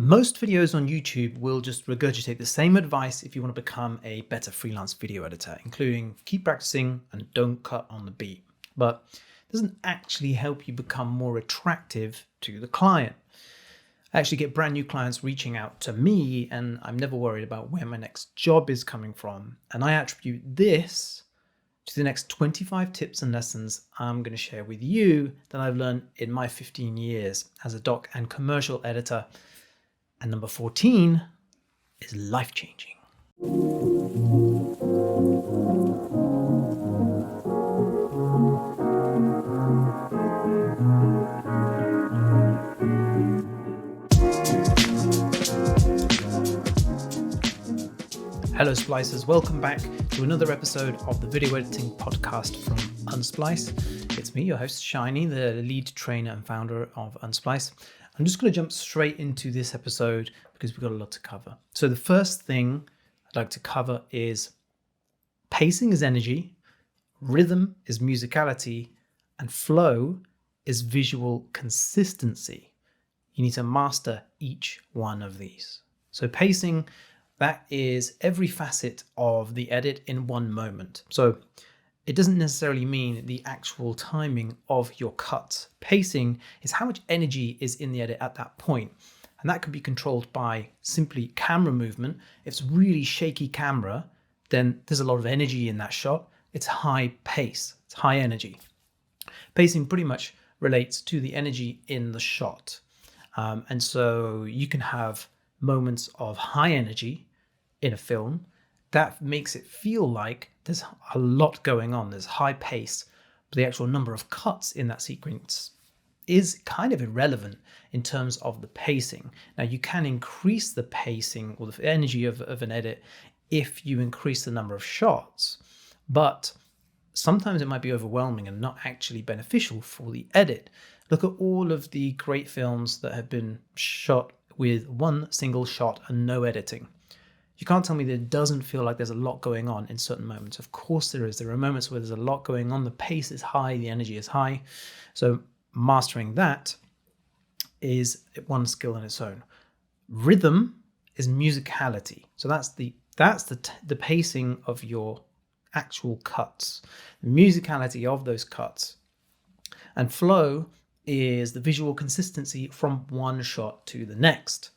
Most videos on YouTube will just regurgitate the same advice if you want to become a better freelance video editor, including keep practicing and don't cut on the beat. But it doesn't actually help you become more attractive to the client. I actually get brand new clients reaching out to me, and I'm never worried about where my next job is coming from. And I attribute this to the next 25 tips and lessons I'm going to share with you that I've learned in my 15 years as a doc and commercial editor. And number 14 is life-changing. Hello Splicers, welcome back to another episode of the video editing podcast from Unsplice. It's me, your host Shiny, the lead trainer and founder of Unsplice. I'm just going to jump straight into this episode because we've got a lot to cover. So the first thing I'd like to cover is pacing is energy, rhythm is musicality, and flow is visual consistency. You need to master each one of these. So pacing, that is every facet of the edit in one moment. So it doesn't necessarily mean the actual timing of your cuts. Pacing is how much energy is in the edit at that point. And that can be controlled by simply camera movement. If it's really shaky camera, then there's a lot of energy in that shot. It's high pace, it's high energy. Pacing pretty much relates to the energy in the shot. And so you can have moments of high energy in a film that makes it feel like there's a lot going on, there's high pace, but the actual number of cuts in that sequence is kind of irrelevant in terms of the pacing. Now you can increase the pacing or the energy of an edit if you increase the number of shots, but sometimes it might be overwhelming and not actually beneficial for the edit. Look at all of the great films that have been shot with one single shot and no editing. You can't tell me that it doesn't feel like there's a lot going on in certain moments. Of course there is. There are moments where there's a lot going on. The pace is high, the energy is high. So mastering that is one skill in its own. Rhythm is musicality. So that's the pacing of your actual cuts, the musicality of those cuts. And flow is the visual consistency from one shot to the next.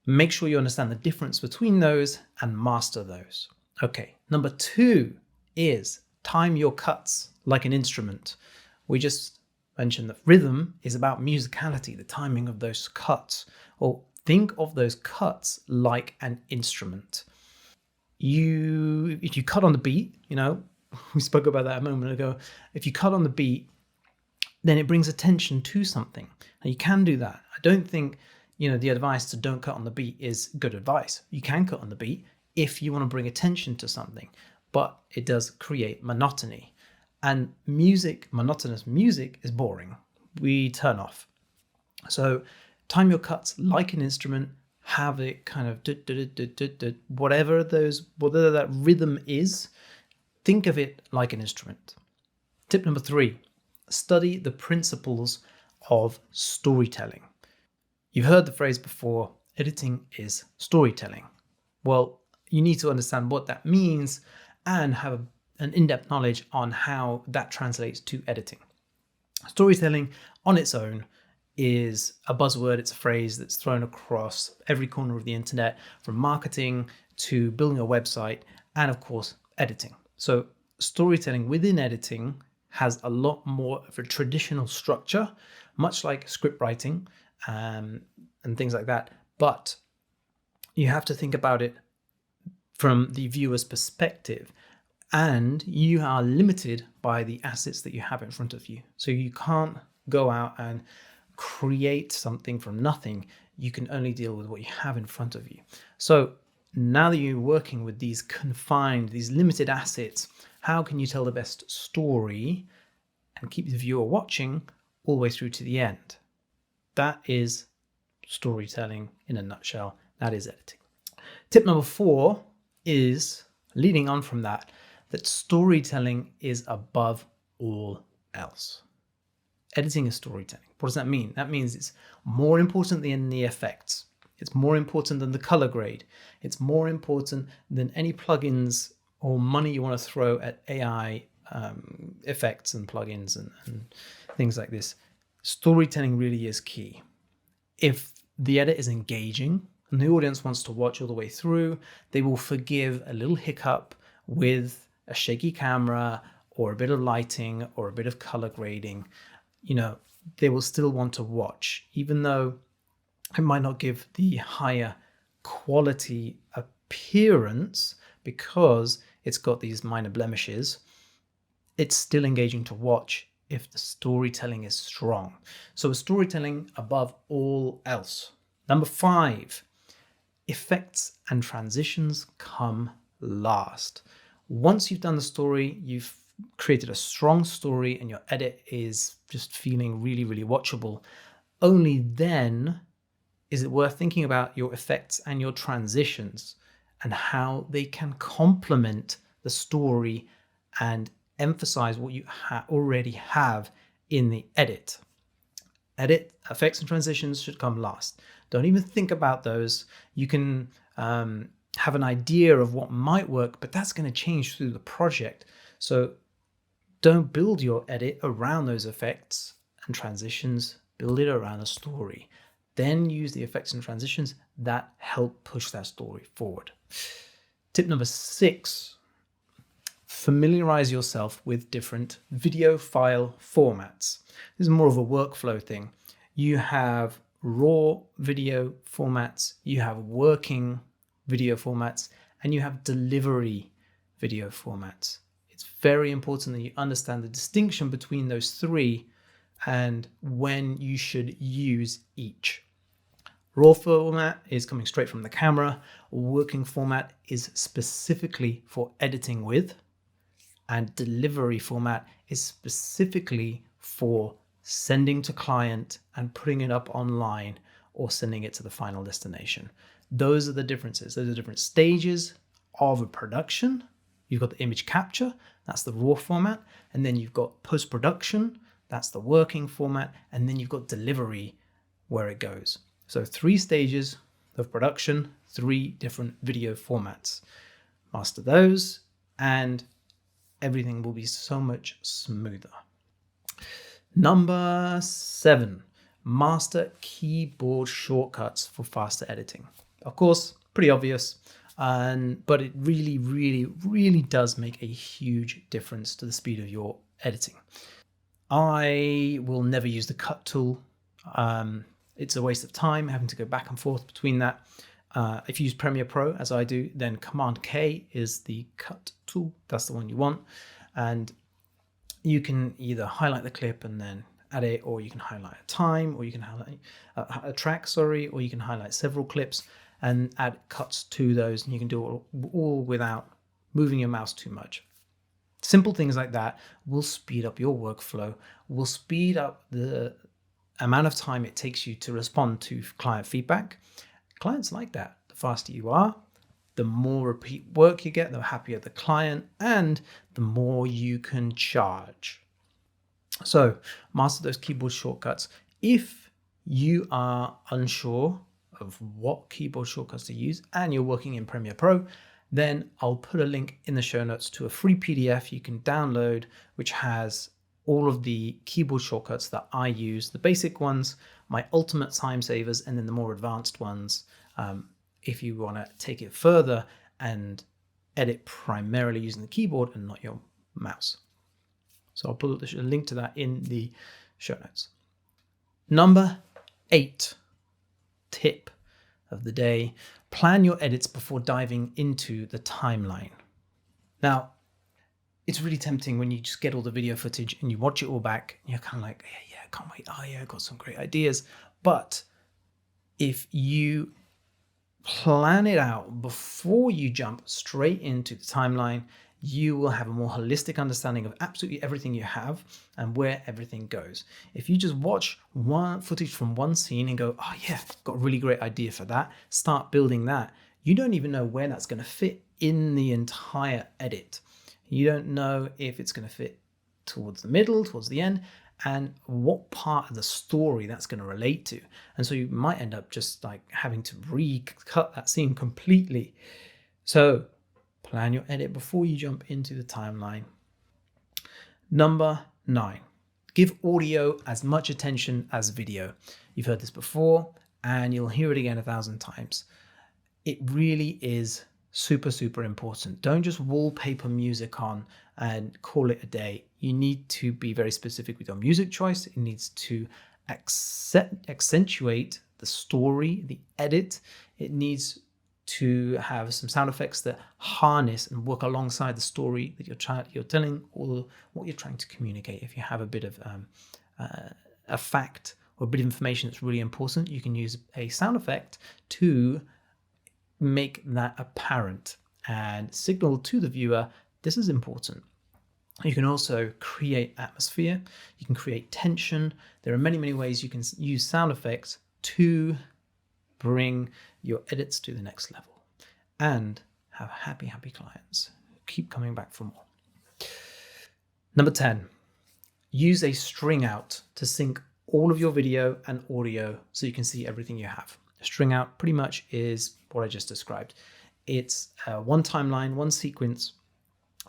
Make sure you understand the difference between those and master those. Okay, number 2 is time your cuts like an instrument. We just mentioned that rhythm is about musicality, the timing of those cuts. Well, think of those cuts like an instrument. If you cut on the beat, we spoke about that a moment ago. If you cut on the beat, then it brings attention to something. And you can do that. I don't think the advice to don't cut on the beat is good advice. You can cut on the beat if you want to bring attention to something, but it does create monotony. And monotonous music is boring. We turn off. So time your cuts like an instrument, have it kind of whatever that rhythm is, think of it like an instrument. Tip number 3, study the principles of storytelling. You've heard the phrase before, editing is storytelling. Well, you need to understand what that means and have an in-depth knowledge on how that translates to editing. Storytelling on its own is a buzzword. It's a phrase that's thrown across every corner of the internet, from marketing to building a website and, of course, editing. So storytelling within editing has a lot more of a traditional structure, much like script writing, and things like that. But you have to think about it from the viewer's perspective, and you are limited by the assets that you have in front of you. So you can't go out and create something from nothing. You can only deal with what you have in front of you. So now that you're working with these limited assets, how can you tell the best story and keep the viewer watching all the way through to the end? That is storytelling in a nutshell. That is editing. Tip number 4 is, leading on from that storytelling is above all else. Editing is storytelling. What does that mean? That means it's more important than the effects. It's more important than the color grade. It's more important than any plugins or money you want to throw at AI effects and plugins and things like this. Storytelling really is key. If the edit is engaging and the audience wants to watch all the way through, they will forgive a little hiccup with a shaky camera or a bit of lighting or a bit of color grading. They will still want to watch, even though it might not give the higher quality appearance because it's got these minor blemishes. It's still engaging to watch if the storytelling is strong. So storytelling above all else. Number 5, effects and transitions come last. Once you've done the story, you've created a strong story and your edit is just feeling really, really watchable, only then is it worth thinking about your effects and your transitions and how they can complement the story and emphasize what you already have in the edit. Edit, effects and transitions should come last. Don't even think about those. You can have an idea of what might work, but that's going to change through the project. So don't build your edit around those effects and transitions. Build it around a story. Then use the effects and transitions that help push that story forward. Tip number 6, familiarize yourself with different video file formats. This is more of a workflow thing. You have raw video formats, you have working video formats, and you have delivery video formats. It's very important that you understand the distinction between those three and when you should use each. Raw format is coming straight from the camera. Working format is specifically for editing with, and delivery format is specifically for sending to client and putting it up online or sending it to the final destination. Those are the differences. Those are different stages of a production. You've got the image capture, that's the raw format, and then you've got post-production, that's the working format, and then you've got delivery where it goes. So 3 stages of production, 3 different video formats. Master those and everything will be so much smoother. Number 7, master keyboard shortcuts for faster editing. Of course, pretty obvious, but it really, really, really does make a huge difference to the speed of your editing. I will never use the cut tool. It's a waste of time having to go back and forth between that. If you use Premiere Pro, as I do, then Command K is the cut tool. That's the one you want. And you can either highlight the clip and then add it, or you can highlight a time, or you can highlight a track, or you can highlight several clips and add cuts to those. And you can do it all without moving your mouse too much. Simple things like that will speed up your workflow, will speed up the amount of time it takes you to respond to client feedback. Clients like that. The faster you are, the more repeat work you get, the happier the client, and the more you can charge. So master those keyboard shortcuts. If you are unsure of what keyboard shortcuts to use and you're working in Premiere Pro, then I'll put a link in the show notes to a free PDF you can download, which has all of the keyboard shortcuts that I use, the basic ones, my ultimate time savers, and then the more advanced ones if you want to take it further and edit primarily using the keyboard and not your mouse. So I'll put a link to that in the show notes. Number 8 tip of the day: plan your edits before diving into the timeline. Now, it's really tempting when you just get all the video footage and you watch it all back and you're kind of like, yeah, can't wait. Oh yeah, I got some great ideas. But if you plan it out before you jump straight into the timeline, you will have a more holistic understanding of absolutely everything you have and where everything goes. If you just watch one footage from one scene and go, oh yeah, got a really great idea for that, start building that, you don't even know where that's going to fit in the entire edit. You don't know if it's going to fit towards the middle, towards the end, and what part of the story that's going to relate to. And so you might end up just like having to recut that scene completely. So plan your edit before you jump into the timeline. Number 9, give audio as much attention as video. You've heard this before and you'll hear it again 1,000 times. It really is super, super important. Don't just wallpaper music on and call it a day. You need to be very specific with your music choice. It needs to accentuate the story, the edit. It needs to have some sound effects that harness and work alongside the story that you're telling, or what you're trying to communicate. If you have a bit of a fact or a bit of information that's really important, you can use a sound effect to make that apparent and signal to the viewer this is important. You can also create atmosphere. You can create tension. There are many, many ways you can use sound effects to bring your edits to the next level and have happy, happy clients who keep coming back for more. Number 10, use a string out to sync all of your video and audio so you can see everything you have. A string out pretty much is what I just described. It's one timeline, one sequence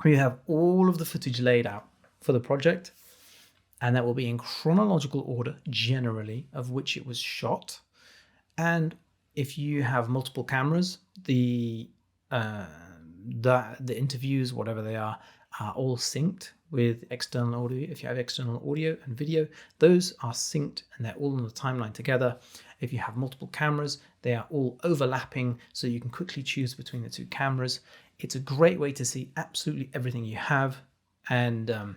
where you have all of the footage laid out for the project, and that will be in chronological order generally of which it was shot. And if you have multiple cameras, the interviews, whatever they are all synced with external audio. If you have external audio and video, those are synced and they're all on the timeline together. If you have multiple cameras, they are all overlapping, so you can quickly choose between the two cameras. It's a great way to see absolutely everything you have, and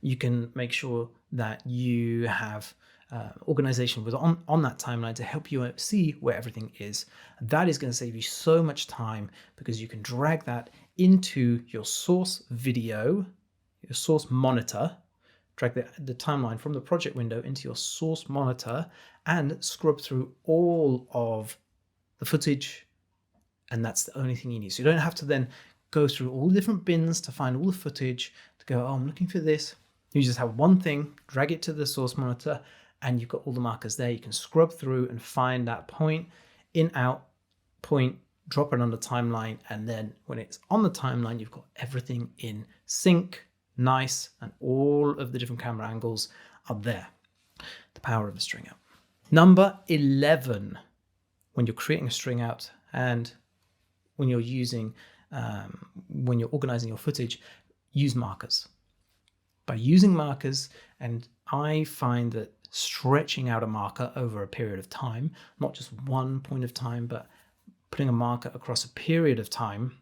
you can make sure that you have organization was on that timeline to help you see where everything is. That is going to save you so much time because you can drag that into your source video, your source monitor, drag the timeline from the project window into your source monitor and scrub through all of the footage. And that's the only thing you need. So you don't have to then go through all the different bins to find all the footage to go, oh, I'm looking for this. You just have one thing, drag it to the source monitor, and you've got all the markers there. You can scrub through and find that point, in, out, point, drop it on the timeline. And then when it's on the timeline, you've got everything in sync, nice, and all of the different camera angles are there. The power of a string out. Number 11, when you're creating a string out and when you're when you're organizing your footage, use markers. By using markers, and I find that stretching out a marker over a period of time, not just one point of time, but putting a marker across a period of time,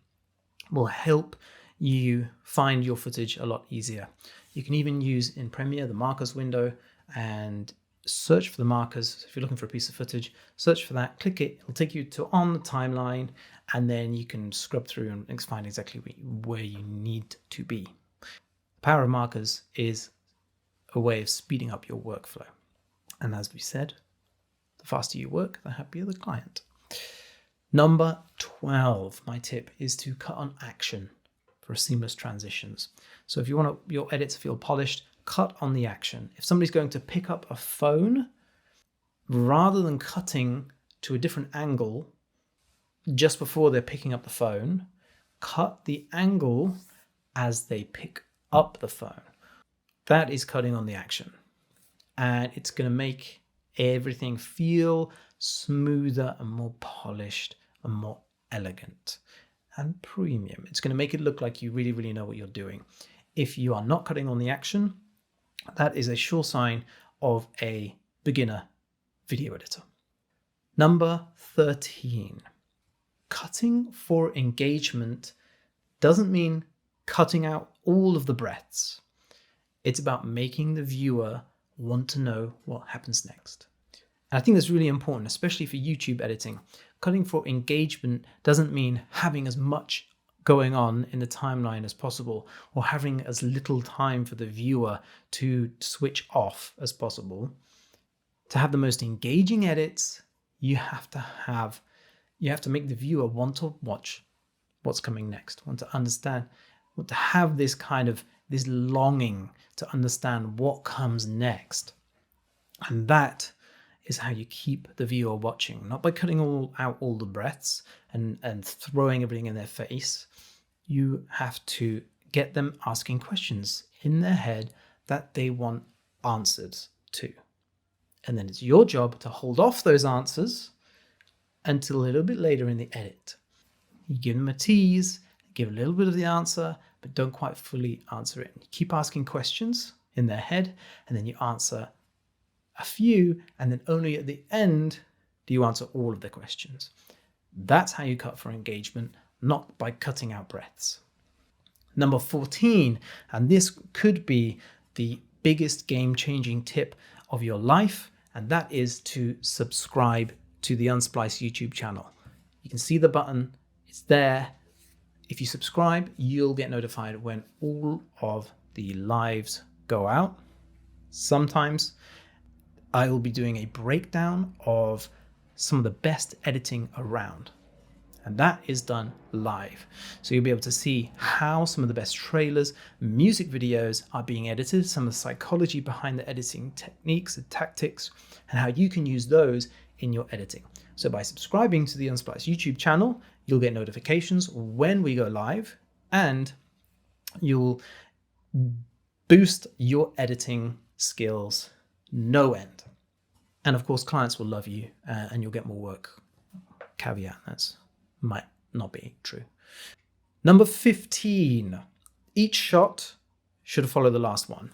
will help you find your footage a lot easier. You can even use in Premiere the markers window and search for the markers. If you're looking for a piece of footage, search for that, click it, it'll take you to on the timeline, and then you can scrub through and find exactly where you need to be. The power of markers is a way of speeding up your workflow. And as we said, the faster you work, the happier the client. Number 12, my tip is to cut on action for seamless transitions. So if you want your edits to feel polished, cut on the action. If somebody's going to pick up a phone, rather than cutting to a different angle just before they're picking up the phone, cut the angle as they pick up the phone. That is cutting on the action. And it's going to make everything feel smoother and more polished and more elegant and premium. It's going to make it look like you really, really know what you're doing. If you are not cutting on the action, that is a sure sign of a beginner video editor. Number 13, cutting for engagement doesn't mean cutting out all of the breaths. It's about making the viewer want to know what happens next. And I think that's really important, especially for YouTube editing. Cutting for engagement doesn't mean having as much going on in the timeline as possible, or having as little time for the viewer to switch off as possible. To have the most engaging edits, you have to make the viewer want to watch what's coming next, want to understand, want to have this this longing to understand what comes next. And that is how you keep the viewer watching, not by cutting out all the breaths and throwing everything in their face. You have to get them asking questions in their head that they want answers to. And then it's your job to hold off those answers until a little bit later in the edit. You give them a tease, give a little bit of the answer, but don't quite fully answer it. You keep asking questions in their head, and then you answer a few, and then only at the end do you answer all of the questions. That's how you cut for engagement, not by cutting out breaths. Number 14, and this could be the biggest game-changing tip of your life, and that is to subscribe to the Unsplice YouTube channel. You can see the button, it's there. If you subscribe, you'll get notified when all of the lives go out. Sometimes I will be doing a breakdown of some of the best editing around, and that is done live. So you'll be able to see how some of the best trailers, music videos are being edited, some of the psychology behind the editing techniques and tactics, and how you can use those in your editing. So by subscribing to the Unsplice YouTube channel, you'll get notifications when we go live, and you'll boost your editing skills no end. And of course, clients will love you and you'll get more work. Caveat, that's might not be true. Number 15, each shot should follow the last one.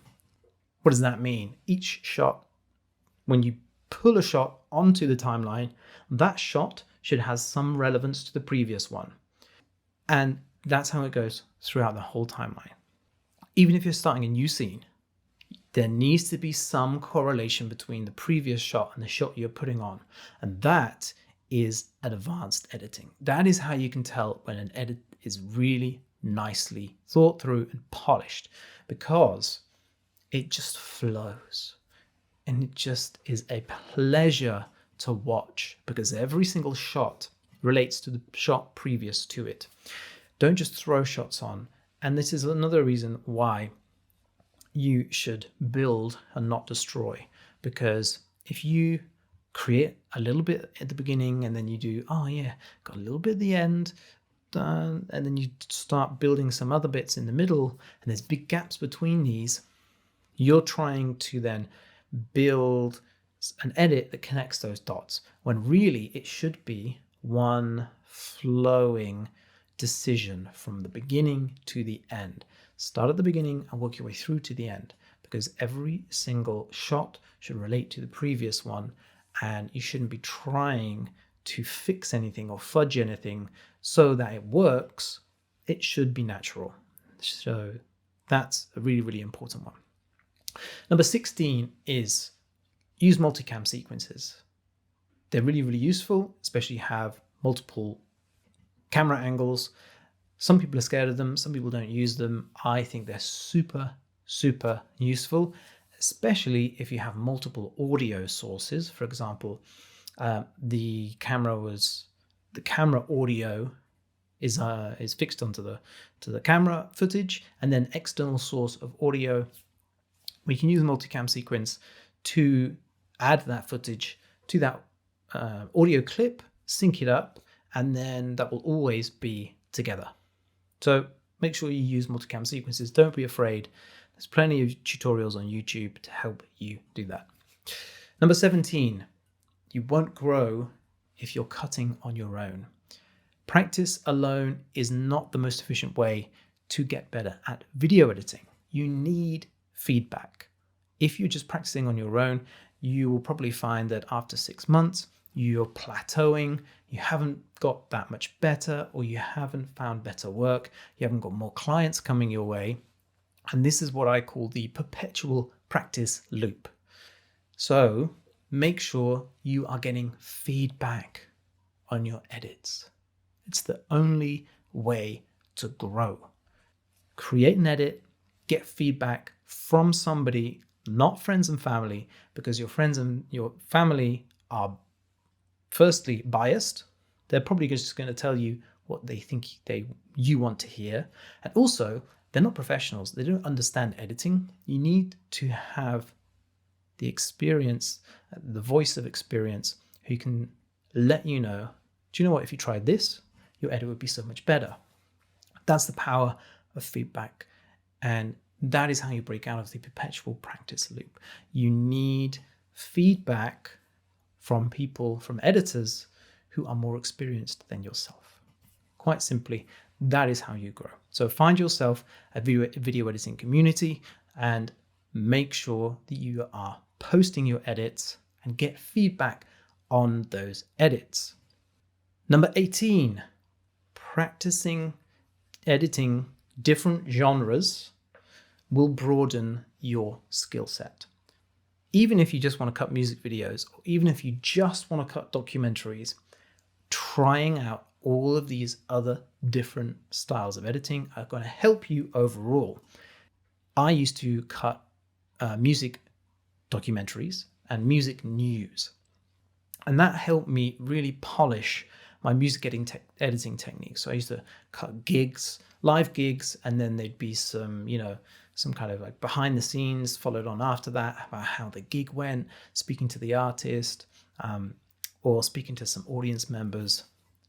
What does that mean? Each shot, when you pull a shot onto the timeline, that shot should have some relevance to the previous one. And that's how it goes throughout the whole timeline. Even if you're starting a new scene, there needs to be some correlation between the previous shot and the shot you're putting on. And that is advanced editing. That is how you can tell when an edit is really nicely thought through and polished, because it just flows. And it just is a pleasure to watch, because every single shot relates to the shot previous to it. Don't just throw shots on. And this is another reason why you should build and not destroy, because if you create a little bit at the beginning and then you do, oh yeah, got a little bit at the end, and then you start building some other bits in the middle, and there's big gaps between these, you're trying to then build an edit that connects those dots, when really it should be one flowing decision from the beginning to the end. Start at the beginning and work your way through to the end, because every single shot should relate to the previous one, and you shouldn't be trying to fix anything or fudge anything so that it works. It should be natural. So that's a really, really important one. Number 16 is use multicam sequences. They're really, really useful, especially have multiple camera angles. Some people are scared of them. Some people don't use them. I think they're super, super useful, especially if you have multiple audio sources. For example, the camera audio is fixed onto the camera footage, and then external source of audio. We can use a multicam sequence to add that footage to that audio clip, sync it up, and then that will always be together. So make sure you use multicam sequences. Don't be afraid. There's plenty of tutorials on YouTube to help you do that. Number 17, you won't grow if you're cutting on your own. Practice alone is not the most efficient way to get better at video editing. You need feedback. If you're just practicing on your own, you will probably find that after 6 months, you're plateauing, you haven't got that much better, or you haven't found better work, you haven't got more clients coming your way. And this is what I call the perpetual practice loop. So make sure you are getting feedback on your edits. It's the only way to grow. Create an edit, get feedback from somebody, not friends and family, because your friends and your family are firstly biased. They're probably just going to tell you what they think you want to hear. And also, they're not professionals. They don't understand editing. You need to have the experience, the voice of experience, who can let you know, do you know what, if you tried this, your edit would be so much better. That's the power of feedback. And that is how you break out of the perpetual practice loop. You need feedback from people, from editors who are more experienced than yourself. Quite simply, that is how you grow. So find yourself a video editing community and make sure that you are posting your edits and get feedback on those edits. Number 18, practicing editing different genres will broaden your skill set. Even if you just want to cut music videos, or even if you just want to cut documentaries, trying out all of these other different styles of editing are going to help you overall. I used to cut music documentaries and music news, and that helped me really polish my music editing techniques. So I used to cut gigs, live gigs, and then there'd be some, some kind of like behind the scenes followed on after that about how the gig went, speaking to the artist, or speaking to some audience members.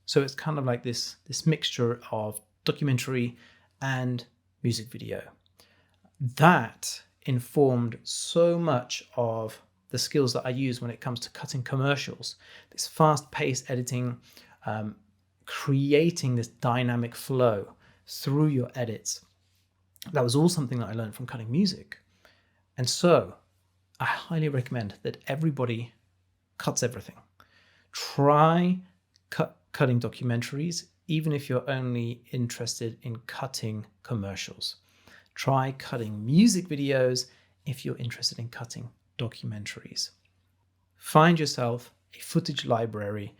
So it's kind of like this mixture of documentary and music video. That informed so much of the skills that I use when it comes to cutting commercials. This fast-paced editing, creating this dynamic flow through your edits. That was all something that I learned from cutting music. And so I highly recommend that everybody cuts everything. Try cutting documentaries, even if you're only interested in cutting commercials. Try cutting music videos if you're interested in cutting documentaries. Find yourself a footage library,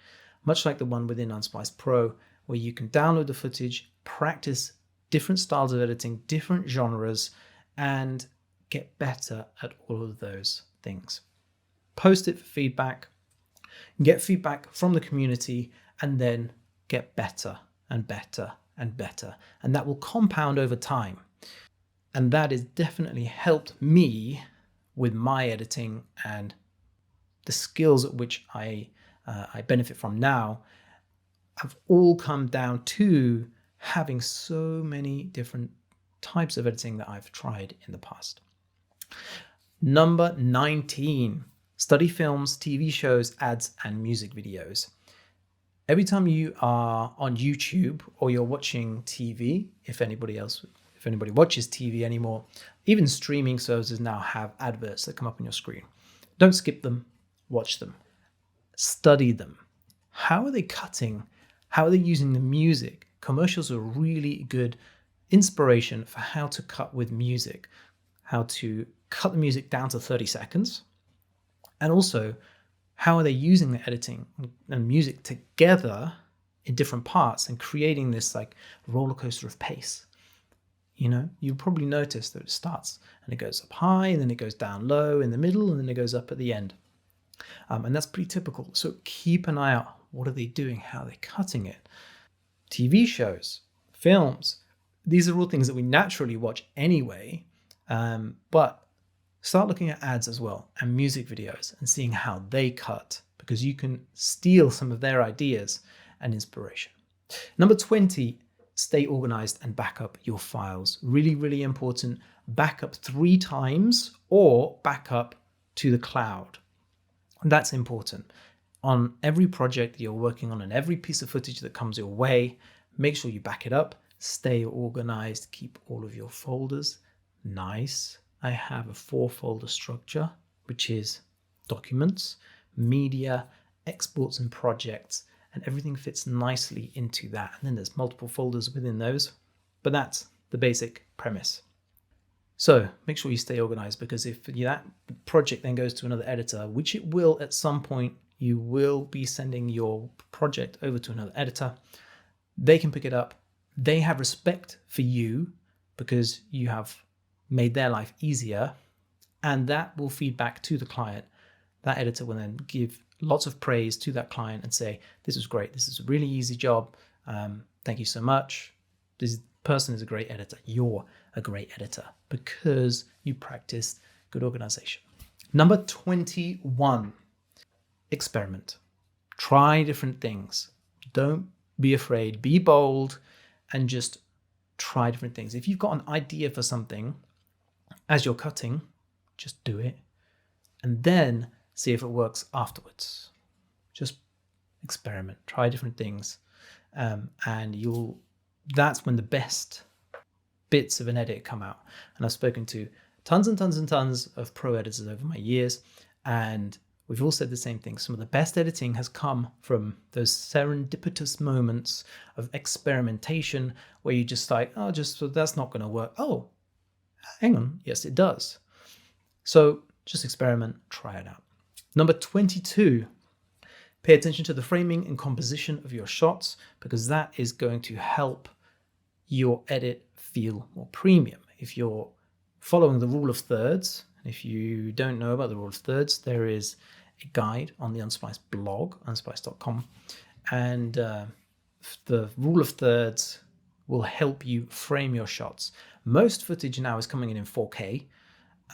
much like the one within Unsplice Pro, where you can download the footage, practice different styles of editing, different genres, and get better at all of those things. Post it for feedback, get feedback from the community, and then get better and better and better. And that will compound over time. And that has definitely helped me with my editing, and the skills at which I benefit from now have all come down to having so many different types of editing that I've tried in the past. Number 19, study films, TV shows, ads, and music videos. Every time you are on YouTube or you're watching TV, if anybody watches TV anymore, even streaming services now have adverts that come up on your screen. Don't skip them, watch them, study them. How are they cutting? How are they using the music? Commercials are really good inspiration for how to cut with music, how to cut the music down to 30 seconds, and also how are they using the editing and music together in different parts and creating this like roller coaster of pace. You probably notice that it starts and it goes up high, and then it goes down low in the middle, and then it goes up at the end. And that's pretty typical. So keep an eye out. What are they doing? How are they cutting it? TV shows, films, these are all things that we naturally watch anyway. But start looking at ads as well and music videos and seeing how they cut, because you can steal some of their ideas and inspiration. Number 20, stay organized and back up your files. Really, really important. Back up 3 times or back up to the cloud. That's important. On every project that you're working on and every piece of footage that comes your way, make sure you back it up, stay organized, keep all of your folders nice. I have a 4-folder structure, which is documents, media, exports and projects, and everything fits nicely into that. And then there's multiple folders within those, but that's the basic premise. So make sure you stay organized, because if that project then goes to another editor, which it will at some point, you will be sending your project over to another editor. They can pick it up. They have respect for you because you have made their life easier, and that will feed back to the client. That editor will then give lots of praise to that client and say, this is great. This is a really easy job. Thank you so much. this person is a great editor. You're a great editor because you practiced good organization. Number 21, experiment. Try different things. Don't be afraid. Be bold and just try different things. If you've got an idea for something as you're cutting, just do it and then see if it works afterwards. Just experiment, try different things, and that's when the best bits of an edit come out. And I've spoken to tons and tons and tons of pro editors over my years, and we've all said the same thing. Some of the best editing has come from those serendipitous moments of experimentation where you just like, oh, so that's not going to work. Oh, hang on. Yes, it does. So just experiment, try it out. Number 22, pay attention to the framing and composition of your shots, because that is going to help your edit feel more premium. If you're following the rule of thirds, and if you don't know about the rule of thirds, there is a guide on the Unsplice blog, unsplice.com, and the rule of thirds will help you frame your shots. Most footage now is coming in 4K,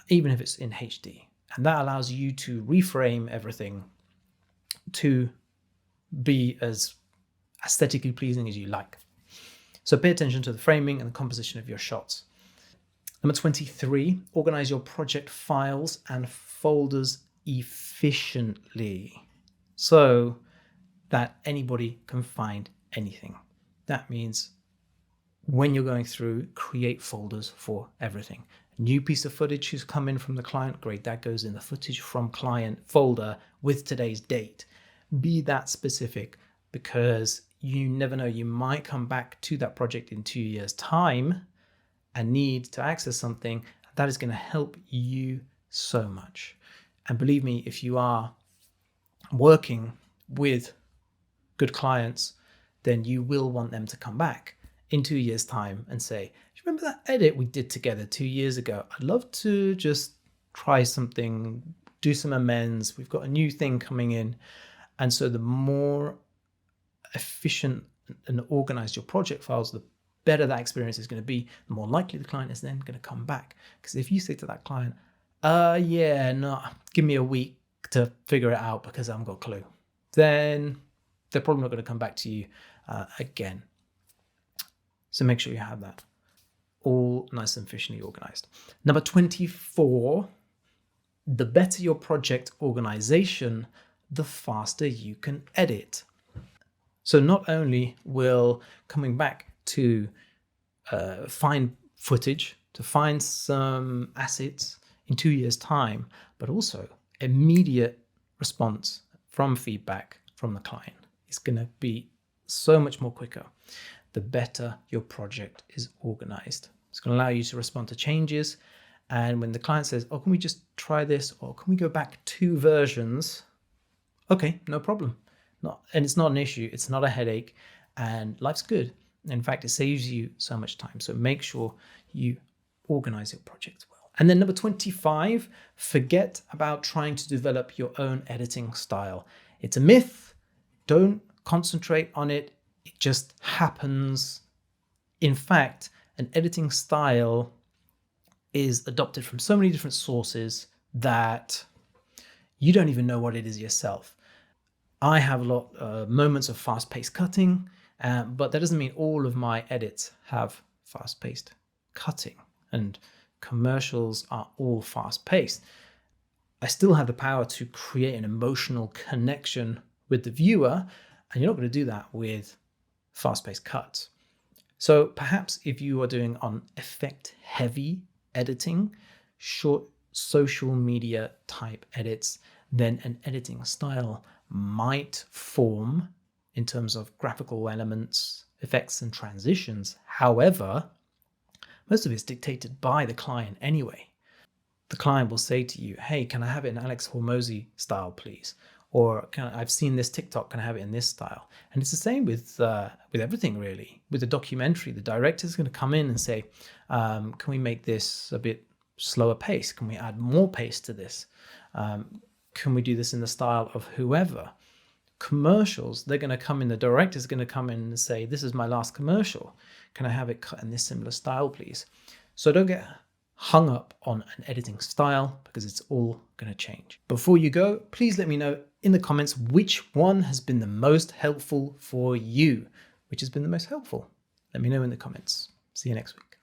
even if it's in HD, and that allows you to reframe everything to be as aesthetically pleasing as you like. So pay attention to the framing and the composition of your shots. Number 23, organize your project files and folders efficiently so that anybody can find anything. That means when you're going through, create folders for everything. A new piece of footage has come in from the client, great, that goes in the footage from client folder with today's date. Be that specific, because you never know, you might come back to that project in 2 years' time and need to access something that is going to help you so much. And believe me, if you are working with good clients, then you will want them to come back in 2 years' time and say, do you remember that edit we did together 2 years ago? I'd love to just try something, do some amends. We've got a new thing coming in. And so the more efficient and organized your project files, the better that experience is going to be, the more likely the client is then going to come back. Because if you say to that client, give me a week to figure it out because I haven't got a clue, then they're probably not going to come back to you again. So make sure you have that all nice and efficiently organized. Number 24, the better your project organization, the faster you can edit. So not only will coming back to find footage, to find some assets in 2 years' time, but also immediate response from feedback from the client is going to be so much more quicker the better your project is organized. It's going to allow you to respond to changes. And when the client says, oh, can we just try this? Or can we go back 2 versions? Okay, no problem. And it's not an issue. It's not a headache. And life's good. In fact, it saves you so much time. So make sure you organize your project well. And then number 25, forget about trying to develop your own editing style. It's a myth. Don't concentrate on it. It just happens. In fact, an editing style is adopted from so many different sources that you don't even know what it is yourself. I have a lot of moments of fast-paced cutting, but that doesn't mean all of my edits have fast-paced cutting, and commercials are all fast-paced. I still have the power to create an emotional connection with the viewer, and you're not going to do that with fast-paced cuts. So perhaps if you are doing on effect-heavy editing, short social media type edits, then an editing style might form in terms of graphical elements, effects, and transitions. However, most of it's dictated by the client anyway. The client will say to you, hey, can I have it in Alex Hormozy style, please? Or I've seen this TikTok, can I have it in this style? And it's the same with everything, really. With a documentary, the director is going to come in and say, can we make this a bit slower pace? Can we add more pace to this? Can we do this in the style of whoever? Commercials, they're going to come in, the director's going to come in and say, this is my last commercial. Can I have it cut in this similar style, please? So don't get hung up on an editing style because it's all going to change. Before you go, please let me know in the comments which one has been the most helpful for you. Which has been the most helpful? Let me know in the comments. See you next week.